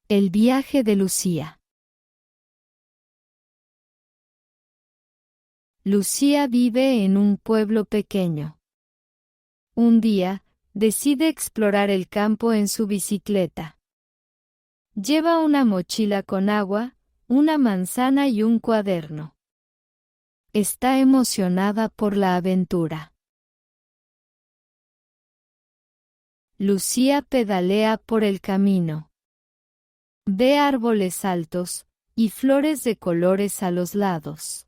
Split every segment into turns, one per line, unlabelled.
El viaje de Lucía. Lucía vive en un pueblo pequeño. Un día, decide explorar el campo en su bicicleta. Lleva una mochila con agua, una manzana y un cuaderno. Está emocionada por la aventura. Lucía pedalea por el camino. Ve árboles altos y flores de colores a los lados.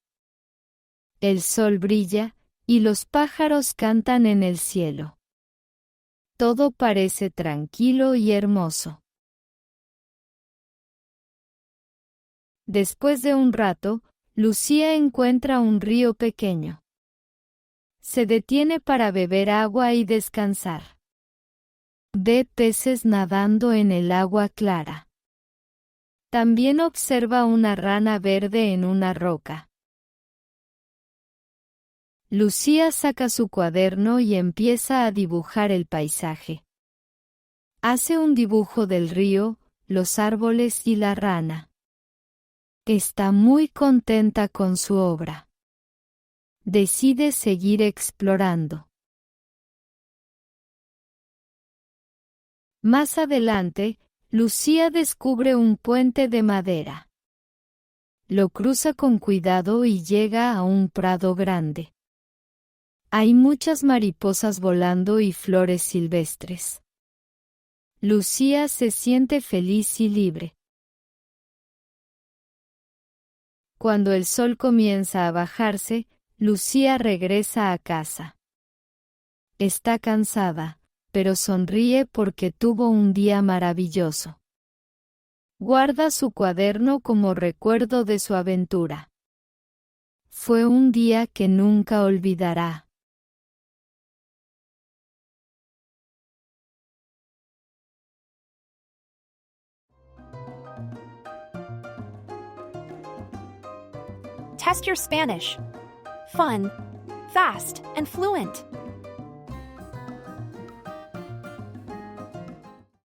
El sol brilla y los pájaros cantan en el cielo. Todo parece tranquilo y hermoso. Después de un rato, Lucía encuentra un río pequeño. Se detiene para beber agua y descansar. Ve peces nadando en el agua clara. También observa una rana verde en una roca. Lucía saca su cuaderno y empieza a dibujar el paisaje. Hace un dibujo del río, los árboles y la rana. Está muy contenta con su obra. Decide seguir explorando. Más adelante, Lucía descubre un puente de madera. Lo cruza con cuidado y llega a un prado grande. Hay muchas mariposas volando y flores silvestres. Lucía se siente feliz y libre. Cuando el sol comienza a bajarse, Lucía regresa a casa. Está cansada, pero sonríe porque tuvo un día maravilloso. Guarda su cuaderno como recuerdo de su aventura. Fue un día que nunca olvidará.
Test your Spanish. Fun, fast, and fluent.